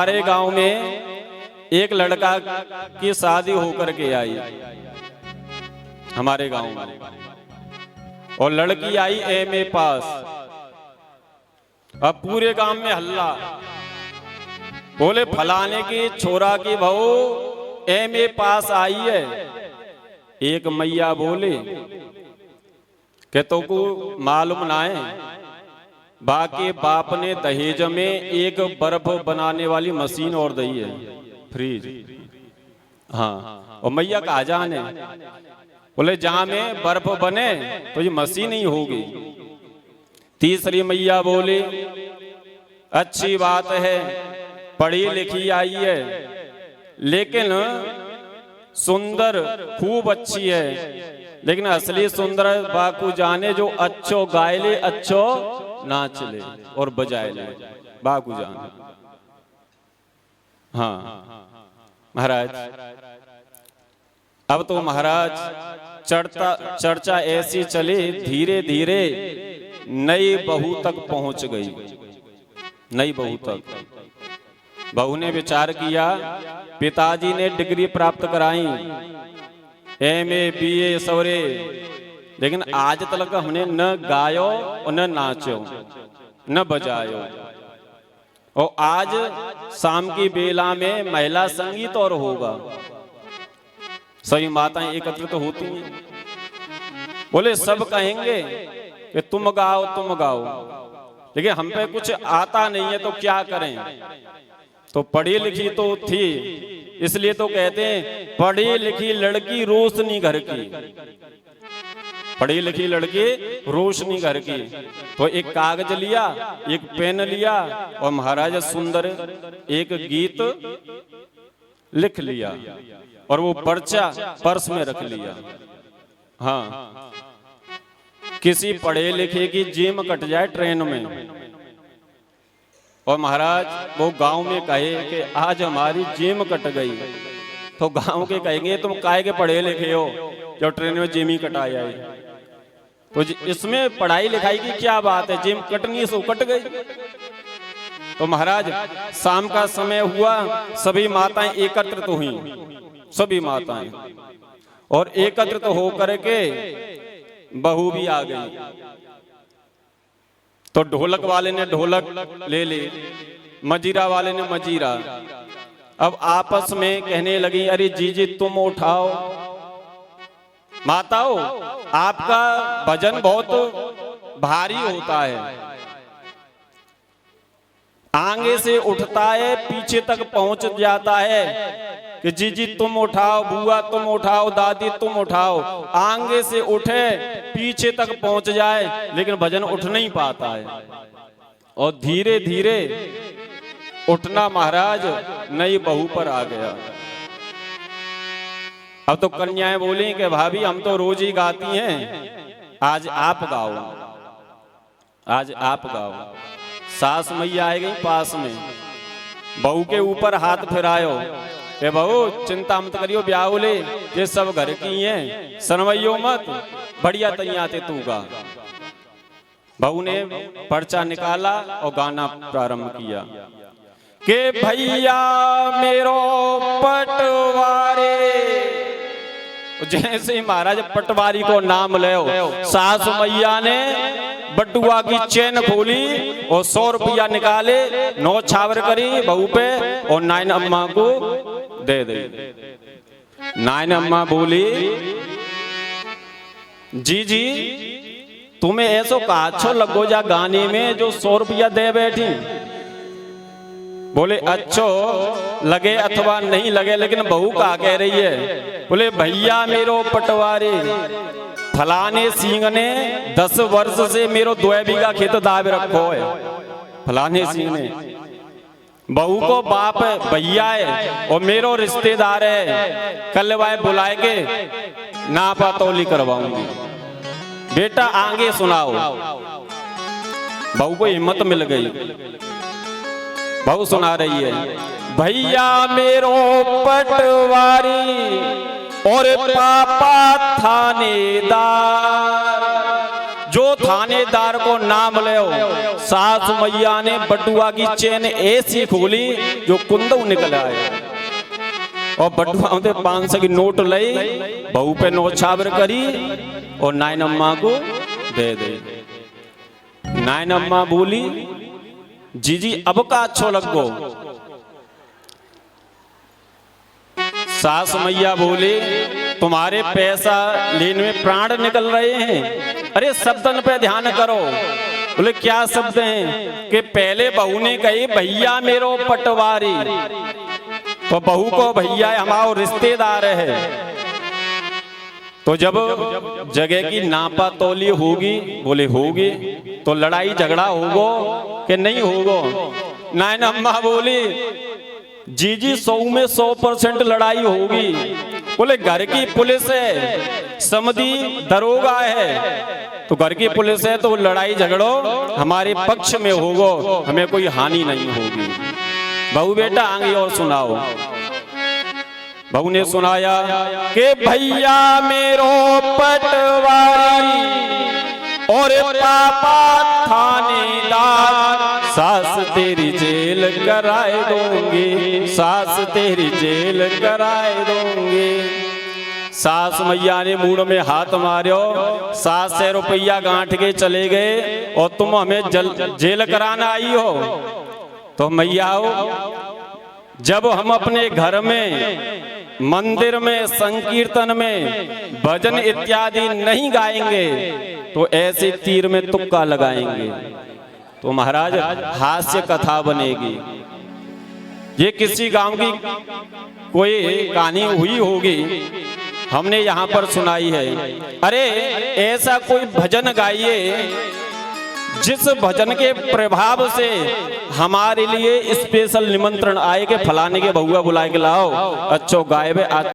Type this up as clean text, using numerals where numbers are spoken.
हमारे गांव में एक लड़का की शादी होकर के आई हमारे गांव में, और लड़की आई एमए पास। अब पूरे गांव में हल्ला, बोले फलाने की छोरा की बहू एमए पास आई है। एक मैया बोले कि तो को मालूम ना है, बाकी बाप ने दहेज में एक बर्फ बनाने वाली मशीन और दी है, फ्रिज। हाँ, और मैया कहा जाने, बोले जहां में बर्फ बने तो ये मशीन ही होगी। तीसरी मैया बोली अच्छी बात है, पढ़ी लिखी आई है, लेकिन सुंदर खूब अच्छी है, लेकिन असली सुंदर बाकू जाने जो अच्छो गाय ले अच्छो नाच ले और बजाए ले बाकू जाने। हाँ महाराज, अब तो महाराज चर्चा ऐसी चली, धीरे धीरे नई बहू तक पहुंच गई। नई बहू तक बहू ने विचार किया, पिताजी ने डिग्री प्राप्त कराई, एमए बीए सवरे, लेकिन आज तक हमने न गायो और न नाचो न बजायो। और आज शाम की बेला में महिला संगीत और होगा, सभी माताएं एकत्रित होती हैं। बोले सब कहेंगे कि तुम गाओ तुम गाओ, लेकिन हम पे कुछ आता नहीं है तो क्या करें। तो पढ़ी लिखी तो थी, इसलिए तो कहते हैं पढ़ी लिखी लड़की रोशनी घर की, पढ़ी लिखी लड़की रोशनी घर की। तो एक कागज लिया, एक पेन लिया, और महाराज सुंदर एक गीत लिख लिया, और वो पर्चा पर्स में रख लिया। हाँ, किसी पढ़े लिखे की जेब कट जाए ट्रेन में, और महाराज वो गांव में कहे कि आज हमारी जेब कट गई, तो गांव के कहेंगे तुम काहे के पढ़े लिखे हो जो ट्रेन में जेब ही कटाया है। तो इसमें पढ़ाई लिखाई की क्या बात है, जेब कटनी सो कट गई। तो महाराज शाम का समय हुआ, सभी माताएं एकत्रित हुई, सभी माताएं, और एकत्रित होकर के बहू भी आ गई। तो ढोलक वाले ने ढोलक ले ली, मजीरा वाले ने मजीरा। अब आपस में कहने लगी, अरे जीजी तुम उठाओ, माताओं आपका भजन बहुत भारी होता है, आगे से उठता है पीछे तक पहुंच जाता है कि जीजी तुम उठाओ, बुआ तुम उठाओ, दादी तुम उठाओ, आगे से उठे पीछे तक पहुंच जाए, लेकिन भजन उठ नहीं पाता है। और धीरे धीरे उठना महाराज नई बहू पर आ गया। अब तो कन्याएं बोली कि भाभी हम तो रोज ही गाती हैं, आज आप गाओ, आज आप गाओ। सास मैया आ गई पास में, बहू के ऊपर हाथ फिरायो कि बहू चिंता मत करियो, ब्याहुले ये सब घर की हैं, सनवैयो मत, बढ़िया तैयाते तू गा। बहू ने पर्चा निकाला और गाना प्रारंभ किया कि भैया मेरो पटवारे। जैसे ही महाराज पटवारी को नाम ले, सास मैया ने बटुआ की चेन खोली और 100 रुपया निकाले, 9 छावर करी बहू पे और नाइन अम्मा को दे दे। नाइन अम्मा बोली, जी जी तुम्हें ऐसो काछो लगो जा गाने में जो 100 रुपया दे बैठी। बोले अच्छो लगे अथवा नहीं लगे, लेकिन बहू का कह रही है। बोले भैया मेरो पटवारी, फलाने सिंह ने 10 वर्ष से मेरो 2 बीघा खेत दावे रखो है। फलाने सिंह ने, बहू को बाप भैया है और मेरो रिश्तेदार है, कल वह बुलाए के नापा तोली करवाऊंगी। बेटा आगे सुनाओ। बहू को हिम्मत मिल गई, बहू सुना रही है, भैया मेरो पटवारी और पापा थानेदार, जो थानेदार को नाम ले। सास मैया ने बटुआ की चेन ऐसी खोली जो कुंदऊ निकल आए और बटुआ में 500 की नोट लई, बहू पे नौछावर करी और नाइन अम्मा को दे दे। नाइन अम्मा बोली जीजी अब का अच्छो लगो। सास मैया बोली तुम्हारे पैसा लेने में प्राण निकल रहे हैं, अरे शब्दन पे ध्यान करो। बोले क्या शब्द हैं? कि पहले बहू ने कही भैया मेरो पटवारी, तो बहू को भैया हमारा रिश्तेदार है। तो जब जगह की नापा तोली होगी, बोले होगी, तो लड़ाई झगड़ा होगो कि नहीं होगो? नाइन अम्मा बोली जीजी 100 में 100% लड़ाई होगी। बोले घर की पुलिस है, समधी दरोगा है, तो घर की पुलिस है तो लड़ाई झगड़ो हमारे पक्ष में होगो, हमें कोई हानि नहीं होगी। बहू बेटा आगे और सुनाओ। बहू ने सुनाया कि भैया मेरो पटवारी और पापा थानेदार, सास तेरी जेल कराए दूंगी, सास तेरी जेल कराए दूंगी। सास मैया ने मुंह में हाथ मारो, 700 रुपया गांठ के चले गए और तुम हमें जेल कराना आई हो। तो मैया जब हम अपने घर में, मंदिर में, संकीर्तन में भजन इत्यादि नहीं गाएंगे तो ऐसे तीर में तुक्का लगाएंगे, तो महाराज हास्य कथा बनेगी। ये किसी गांव की कोई कहानी हुई होगी, हमने यहाँ पर सुनाई है। अरे ऐसा कोई भजन गाइए जिस भजन के प्रभाव से हमारे लिए स्पेशल निमंत्रण आए कि फलाने के बहुआ बुला के लाओ, अच्छो गायब।